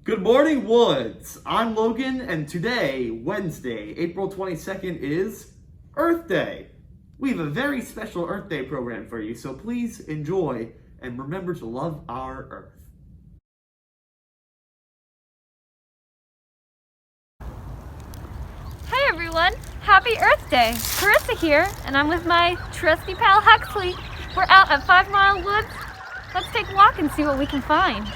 Good morning, Woods. I'm Logan, and today, Wednesday, April 22nd, is Earth Day. We have a very special Earth Day program for you, so please enjoy and remember to love our Earth. Hey everyone, happy Earth Day! Carissa here, and I'm with my trusty pal Huxley. We're out at 5 Mile Woods. Let's take a walk and see what we can find.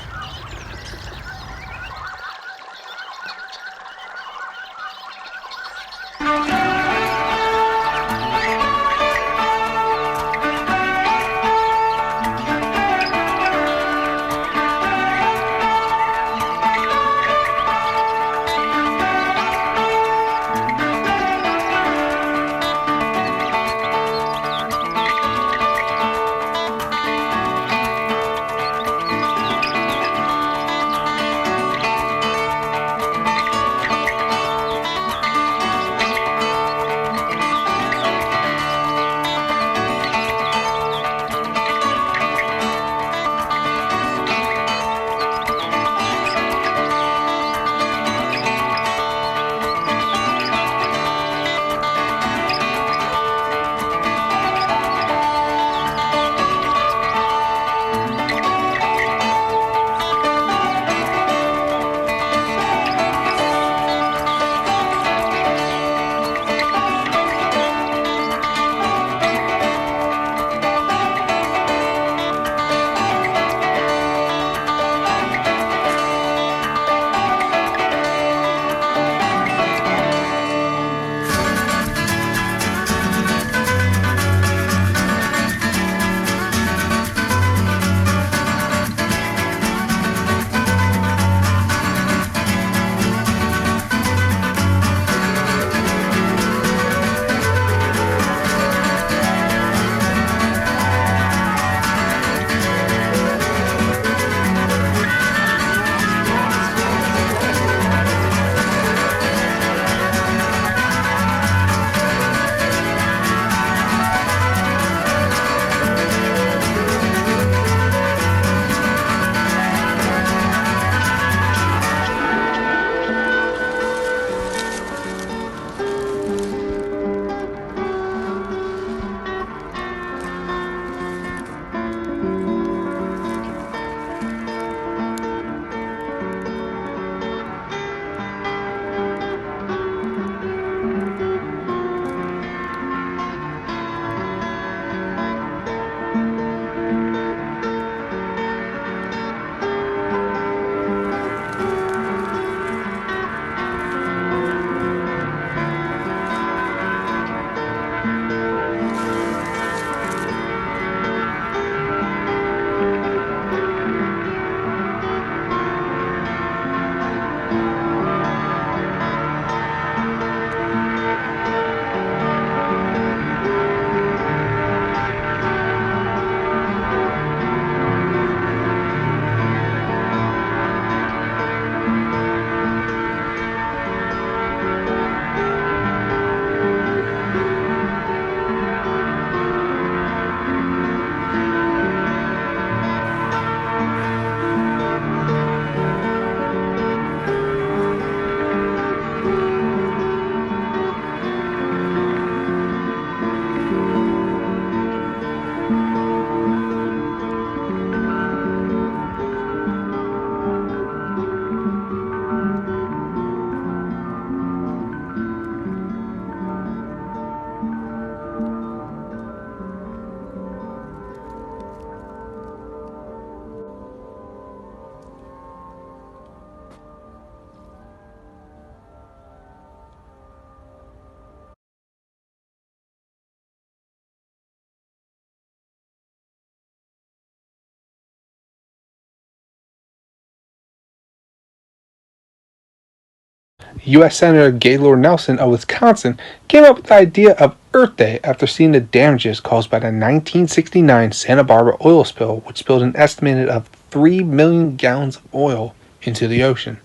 U.S. Senator Gaylord Nelson of Wisconsin came up with the idea of Earth Day after seeing the damages caused by the 1969 Santa Barbara oil spill, which spilled an estimated of 3 million gallons of oil into the ocean.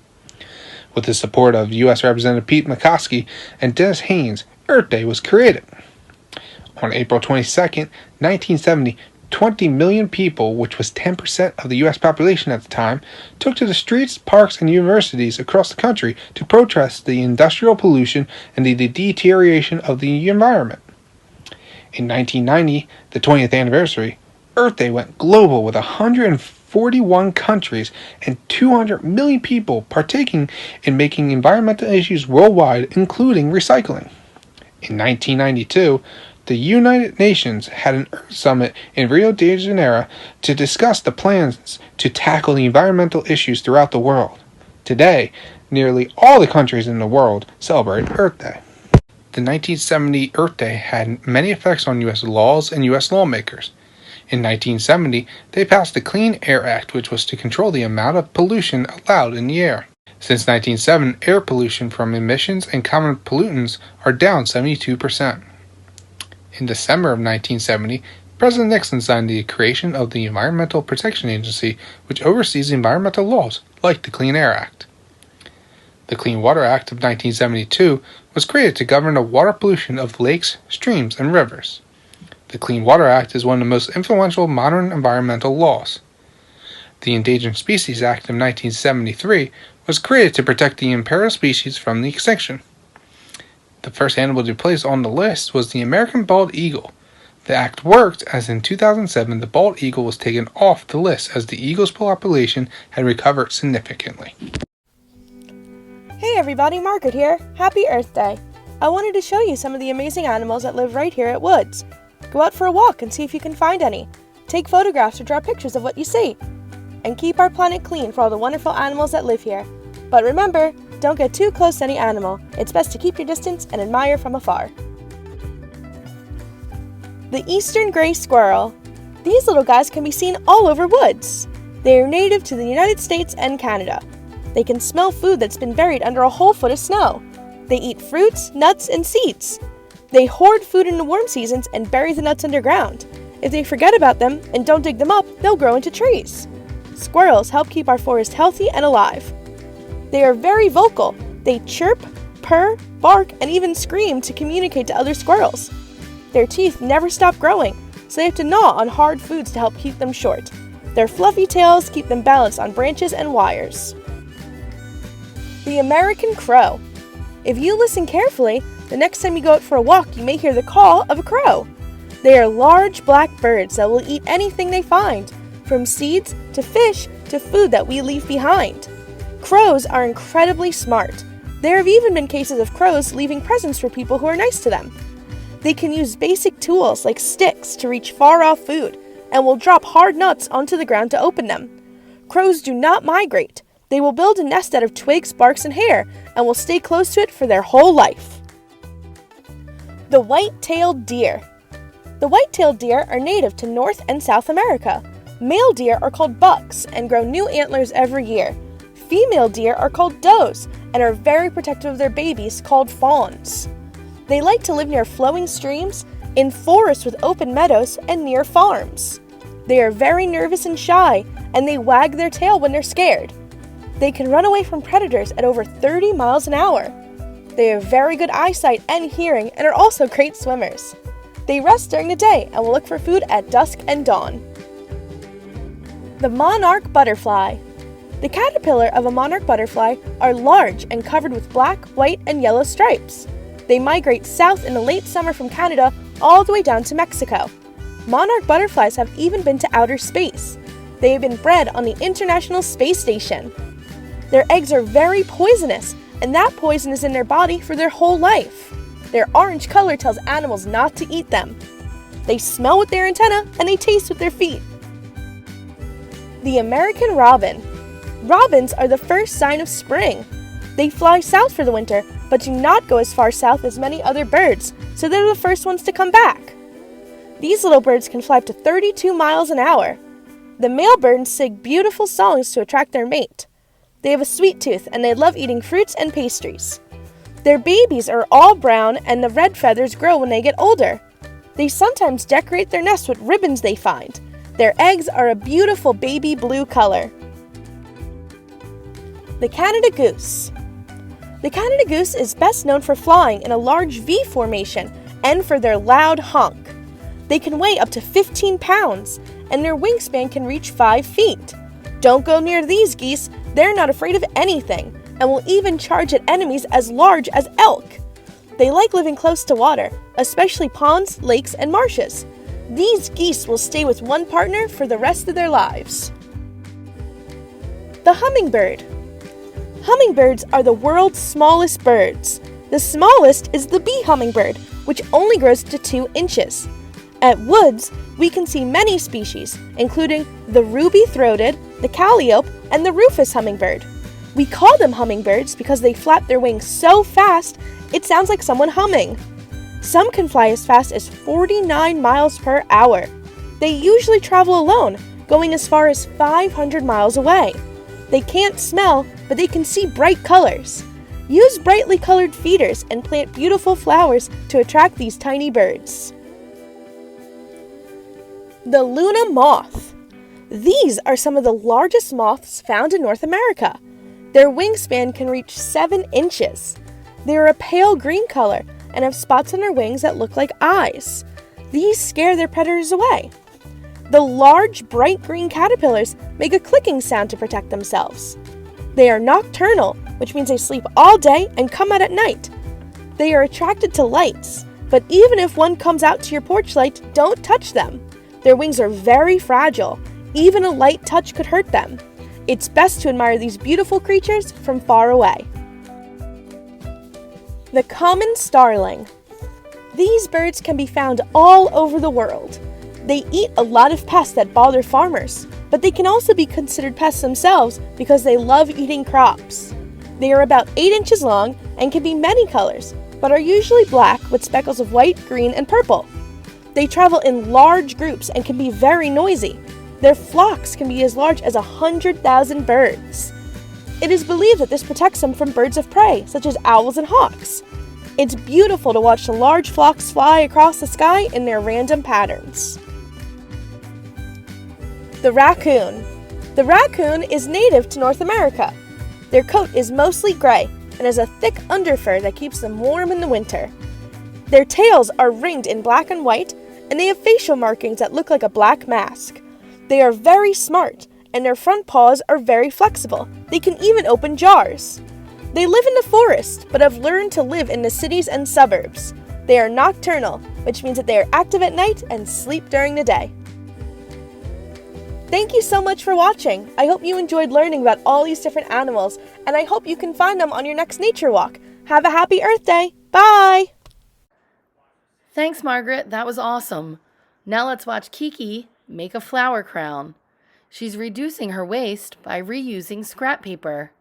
With the support of U.S. Representative Pete McCoskey and Dennis Haynes, Earth Day was created. On April 22, 1970, 20 million people, which was 10% of the U.S. population at the time, took to the streets, parks, and universities across the country to protest the industrial pollution and the deterioration of the environment. In 1990, the 20th anniversary, Earth Day went global with 141 countries and 200 million people partaking in making environmental issues worldwide, including recycling. In 1992, the United Nations had an Earth Summit in Rio de Janeiro to discuss the plans to tackle the environmental issues throughout the world. Today, nearly all the countries in the world celebrate Earth Day. The 1970 Earth Day had many effects on U.S. laws and U.S. lawmakers. In 1970, they passed the Clean Air Act, which was to control the amount of pollution allowed in the air. Since 1907, air pollution from emissions and common pollutants are down 72%. In December of 1970, President Nixon signed the creation of the Environmental Protection Agency, which oversees environmental laws like the Clean Air Act. The Clean Water Act of 1972 was created to govern the water pollution of lakes, streams, and rivers. The Clean Water Act is one of the most influential modern environmental laws. The Endangered Species Act of 1973 was created to protect the impaired species from the extinction. The first animal to be placed on the list was the American bald eagle. The act worked as in 2007 the bald eagle was taken off the list as the eagle's population had recovered significantly. Hey everybody, Margaret here. Happy Earth Day. I wanted to show you some of the amazing animals that live right here at Woods. Go out for a walk and see if you can find any. Take photographs or draw pictures of what you see. And keep our planet clean for all the wonderful animals that live here. But remember, don't get too close to any animal. It's best to keep your distance and admire from afar. The eastern gray squirrel. These little guys can be seen all over Woods. They are native to the United States and Canada. They can smell food that's been buried under a whole foot of snow. They eat fruits, nuts, and seeds. They hoard food in the warm seasons and bury the nuts underground. If they forget about them and don't dig them up, they'll grow into trees. Squirrels help keep our forest healthy and alive. They are very vocal. They chirp, purr, bark, and even scream to communicate to other squirrels. Their teeth never stop growing, so they have to gnaw on hard foods to help keep them short. Their fluffy tails keep them balanced on branches and wires. The American crow. If you listen carefully, the next time you go out for a walk, you may hear the call of a crow. They are large black birds that will eat anything they find, from seeds to fish to food that we leave behind. Crows are incredibly smart. There have even been cases of crows leaving presents for people who are nice to them. They can use basic tools like sticks to reach far-off food and will drop hard nuts onto the ground to open them. Crows do not migrate. They will build a nest out of twigs, barks, and hair and will stay close to it for their whole life. The white-tailed deer. The white-tailed deer are native to North and South America. Male deer are called bucks and grow new antlers every year. Female deer are called does and are very protective of their babies, called fawns. They like to live near flowing streams, in forests with open meadows, and near farms. They are very nervous and shy, and they wag their tail when they're scared. They can run away from predators at over 30 miles an hour. They have very good eyesight and hearing and are also great swimmers. They rest during the day and will look for food at dusk and dawn. The monarch butterfly. The caterpillar of a monarch butterfly are large and covered with black, white, and yellow stripes. They migrate south in the late summer from Canada all the way down to Mexico. Monarch butterflies have even been to outer space. They have been bred on the International Space Station. Their eggs are very poisonous, and that poison is in their body for their whole life. Their orange color tells animals not to eat them. They smell with their antennae and they taste with their feet. The American robin. Robins are the first sign of spring. They fly south for the winter, but do not go as far south as many other birds, so they're the first ones to come back. These little birds can fly up to 32 miles an hour. The male birds sing beautiful songs to attract their mate. They have a sweet tooth and they love eating fruits and pastries. Their babies are all brown and the red feathers grow when they get older. They sometimes decorate their nest with ribbons they find. Their eggs are a beautiful baby blue color. The Canada goose. The Canada goose is best known for flying in a large V formation and for their loud honk. They can weigh up to 15 pounds, and their wingspan can reach 5 feet. Don't go near these geese, they're not afraid of anything, and will even charge at enemies as large as elk. They like living close to water, especially ponds, lakes, and marshes. These geese will stay with one partner for the rest of their lives. The hummingbird. Hummingbirds are the world's smallest birds. The smallest is the bee hummingbird, which only grows to 2 inches. At Woods, we can see many species, including the ruby-throated, the calliope, and the rufous hummingbird. We call them hummingbirds because they flap their wings so fast, it sounds like someone humming. Some can fly as fast as 49 miles per hour. They usually travel alone, going as far as 500 miles away. They can't smell, but they can see bright colors. Use brightly colored feeders and plant beautiful flowers to attract these tiny birds. The Luna moth. These are some of the largest moths found in North America. Their wingspan can reach 7 inches. They are a pale green color and have spots on their wings that look like eyes. These scare their predators away. The large, bright green caterpillars make a clicking sound to protect themselves. They are nocturnal, which means they sleep all day and come out at night. They are attracted to lights, but even if one comes out to your porch light, don't touch them. Their wings are very fragile. Even a light touch could hurt them. It's best to admire these beautiful creatures from far away. The common starling. These birds can be found all over the world. They eat a lot of pests that bother farmers, but they can also be considered pests themselves because they love eating crops. They are about 8 inches long and can be many colors, but are usually black with speckles of white, green, and purple. They travel in large groups and can be very noisy. Their flocks can be as large as 100,000 birds. It is believed that this protects them from birds of prey, such as owls and hawks. It's beautiful to watch the large flocks fly across the sky in their random patterns. The raccoon. The raccoon is native to North America. Their coat is mostly gray and has a thick underfur that keeps them warm in the winter. Their tails are ringed in black and white, and they have facial markings that look like a black mask. They are very smart, and their front paws are very flexible. They can even open jars. They live in the forest, but have learned to live in the cities and suburbs. They are nocturnal, which means that they are active at night and sleep during the day. Thank you so much for watching. I hope you enjoyed learning about all these different animals, and I hope you can find them on your next nature walk. Have a happy Earth Day. Bye! Thanks, Margaret. That was awesome. Now let's watch Kiki make a flower crown. She's reducing her waste by reusing scrap paper.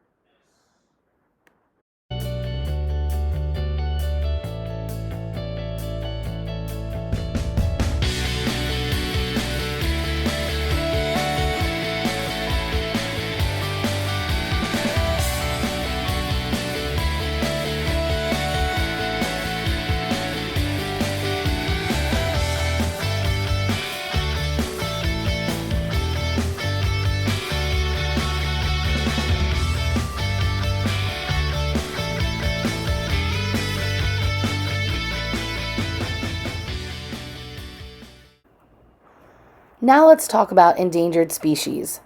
Now let's talk about endangered species.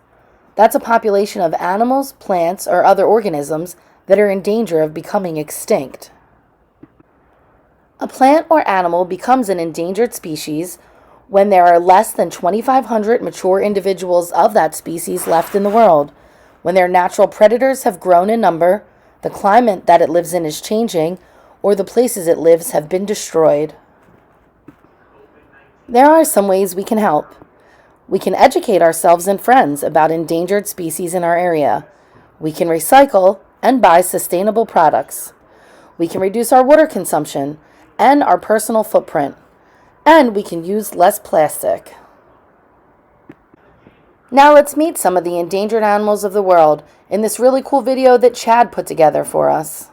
That's a population of animals, plants, or other organisms that are in danger of becoming extinct. A plant or animal becomes an endangered species when there are less than 2,500 mature individuals of that species left in the world, when their natural predators have grown in number, the climate that it lives in is changing, or the places it lives have been destroyed. There are some ways we can help. We can educate ourselves and friends about endangered species in our area. We can recycle and buy sustainable products. We can reduce our water consumption and our personal footprint. And we can use less plastic. Now let's meet some of the endangered animals of the world in this really cool video that Chad put together for us.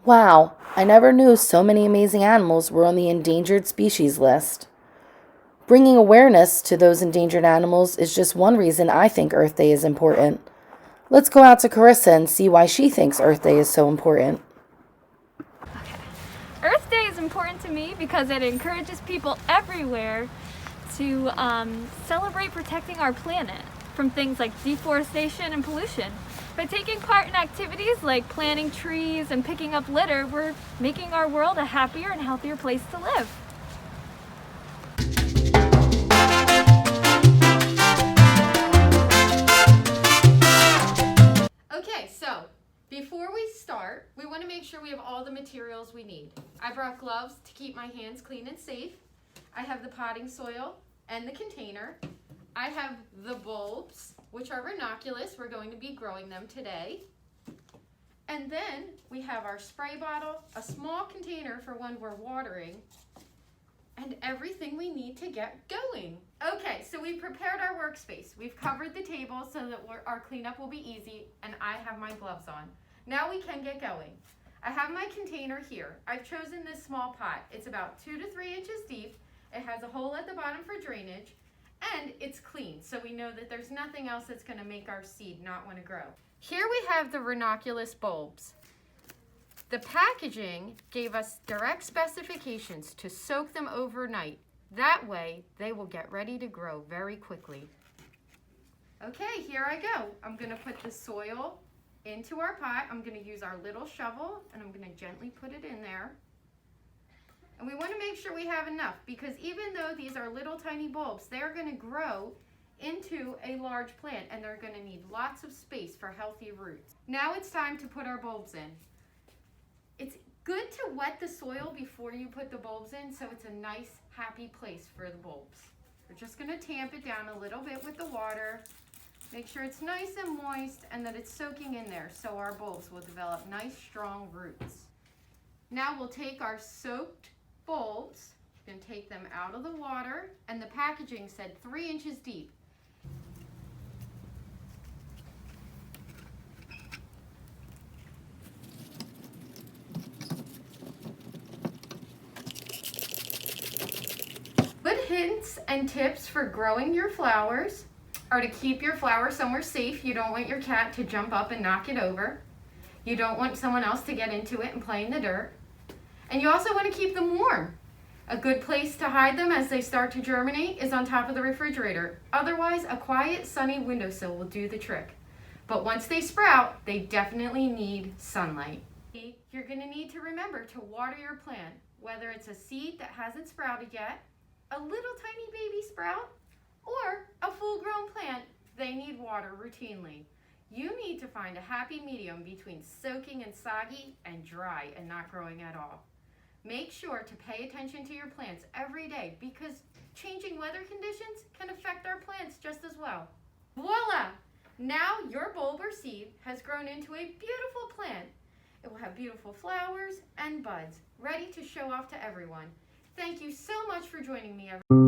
Wow, I never knew so many amazing animals were on the endangered species list. Bringing awareness to those endangered animals is just one reason I think Earth Day is important. Let's go out to Carissa and see why she thinks Earth Day is so important. Earth Day is important to me because it encourages people everywhere to celebrate protecting our planet from things like deforestation and pollution. By taking part in activities like planting trees and picking up litter, we're making our world a happier and healthier place to live. Okay, so before we start, we want to make sure we have all the materials we need. I brought gloves to keep my hands clean and safe. I have the potting soil and the container. I have the bulbs, which are ranunculus. We're going to be growing them today. And then we have our spray bottle, a small container for when we're watering, and everything we need to get going. Okay, so we prepared our workspace. We've covered the table so that our cleanup will be easy, and I have my gloves on. Now we can get going. I have my container here. I've chosen this small pot. It's about 2 to 3 inches deep. It has a hole at the bottom for drainage, and it's clean, so we know that there's nothing else that's going to make our seed not want to grow. Here we have the ranunculus bulbs. The packaging gave us direct specifications to soak them overnight. That way, they will get ready to grow very quickly. Okay, here I go. I'm going to put the soil into our pot. I'm going to use our little shovel, and I'm going to gently put it in there. And we want to make sure we have enough, because even though these are little tiny bulbs, they're going to grow into a large plant, and they're going to need lots of space for healthy roots. Now it's time to put our bulbs in. It's good to wet the soil before you put the bulbs in, so it's a nice, happy place for the bulbs. We're just going to tamp it down a little bit with the water. Make sure it's nice and moist and that it's soaking in there, so our bulbs will develop nice, strong roots. Now we'll take our soaked bulbs and take them out of the water, and the packaging said 3 inches deep. Good hints and tips for growing your flowers are to keep your flower somewhere safe. You don't want your cat to jump up and knock it over. You don't want someone else to get into it and play in the dirt. And you also want to keep them warm. A good place to hide them as they start to germinate is on top of the refrigerator. Otherwise, a quiet, sunny windowsill will do the trick. But once they sprout, they definitely need sunlight. You're going to need to remember to water your plant, whether it's a seed that hasn't sprouted yet, a little tiny baby sprout, or a full-grown plant. They need water routinely. You need to find a happy medium between soaking and soggy and dry and not growing at all. Make sure to pay attention to your plants every day, because changing weather conditions can affect our plants just as well. Voila! Now your bulb or seed has grown into a beautiful plant. It will have beautiful flowers and buds, ready to show off to everyone. Thank you so much for joining me, everyone.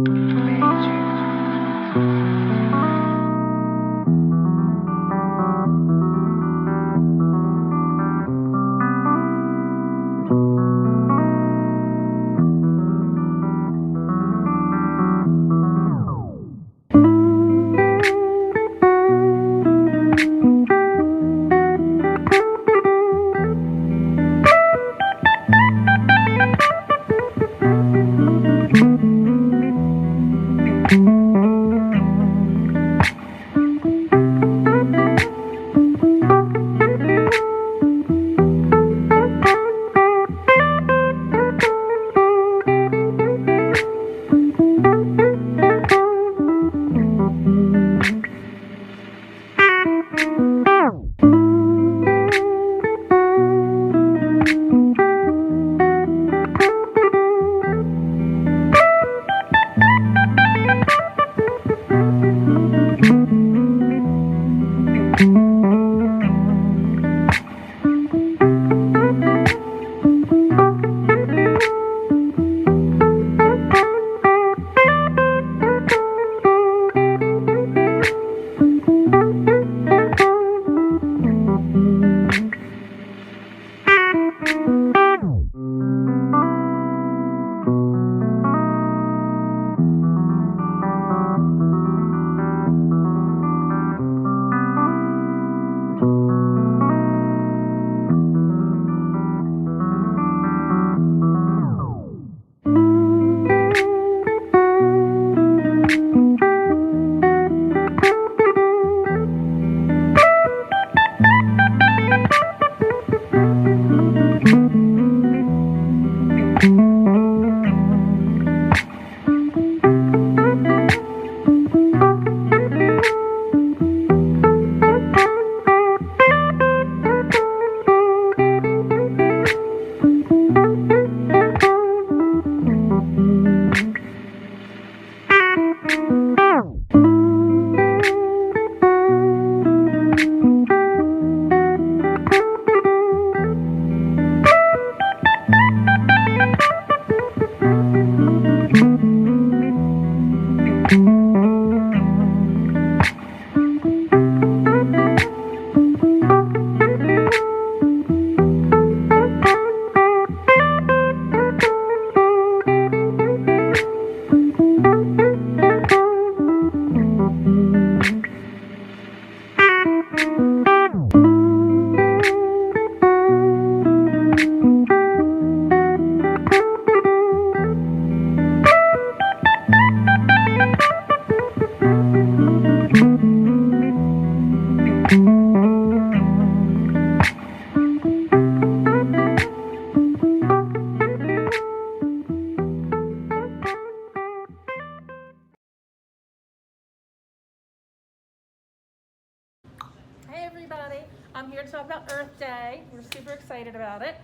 everybody. I'm here to talk about Earth Day. We're super excited about it.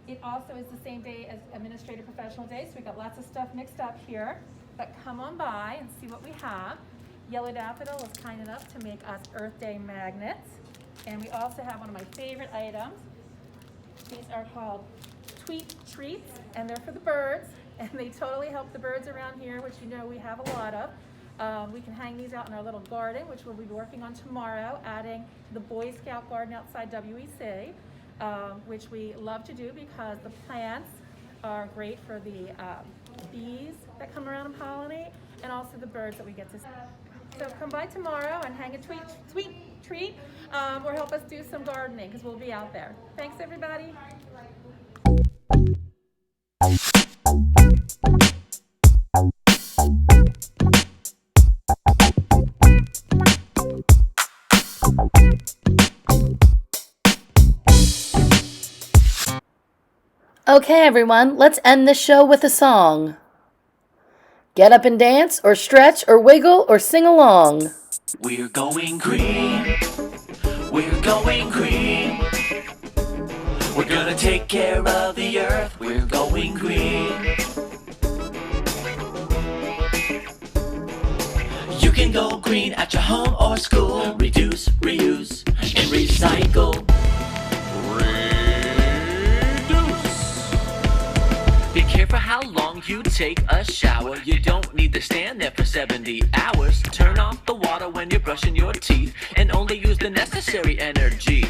It also is the same day as Administrative Professional Day, so we got lots of stuff mixed up here. But come on by and see what we have. Yellow Daffodil was kind enough to make us Earth Day magnets. And we also have one of my favorite items. These are called Tweet Treats, and they're for the birds. And they totally help the birds around here, which you know we have a lot of. We can hang these out in our little garden, which we'll be working on tomorrow, adding the Boy Scout garden outside WEC, which we love to do because the plants are great for the bees that come around and pollinate, and also the birds that we get to see. So come by tomorrow and hang a tweet treat, or help us do some gardening because we'll be out there. Thanks, everybody. Okay, everyone, let's end this show with a song. Get up and dance, or stretch, or wiggle, or sing along. We're going green. We're going green. We're gonna take care of the earth. We're going green. You can go green at your home or school. Reduce, reuse, and recycle. Be careful how long you take a shower. You don't need to stand there for 70 hours. Turn off the water when you're brushing your teeth and only use the necessary energy.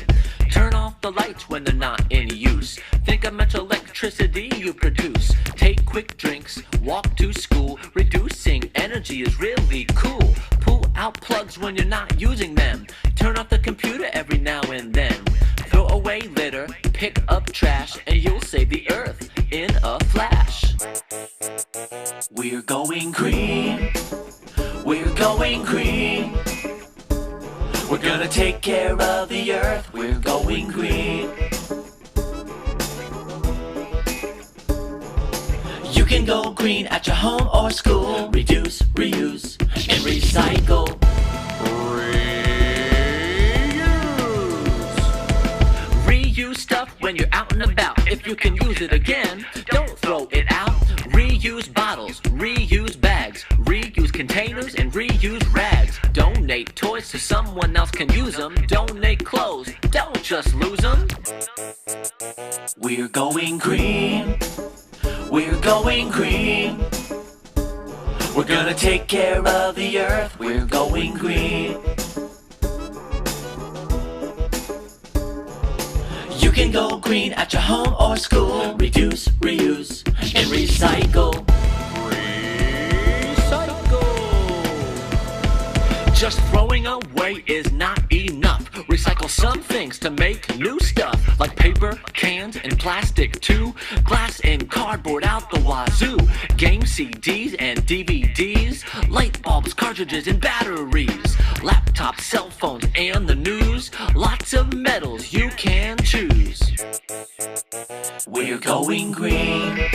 Turn off the lights when they're not in use. Think how much electricity you produce. Take quick drinks, walk to school. Reducing energy is really cool. Pull out plugs when you're not using them. Turn off the computer every now and then. Throw away litter, pick up trash, and you'll save the earth in a flash. We're going green. We're going green. We're gonna take care of the earth. We're going green. You can go green at your home or school. Reduce, reuse, and recycle. Reuse stuff when you're out and about. If you can use it again, don't throw it out. Reuse bottles, reuse bags, reuse containers, and reuse rags. Donate toys so someone else can use them. Donate clothes, don't just lose them. We're going green. We're going green. We're gonna take care of the earth. We're going green. You can go green at your home or school. Reduce, reuse, and recycle. Just throwing away is not enough. Recycle some things to make new stuff, like paper, cans, and plastic too. Glass and cardboard out the wazoo. Game CDs and DVDs. Light bulbs, cartridges, and batteries. Laptops, cell phones, and the news. Lots of metals you can choose. We're going green.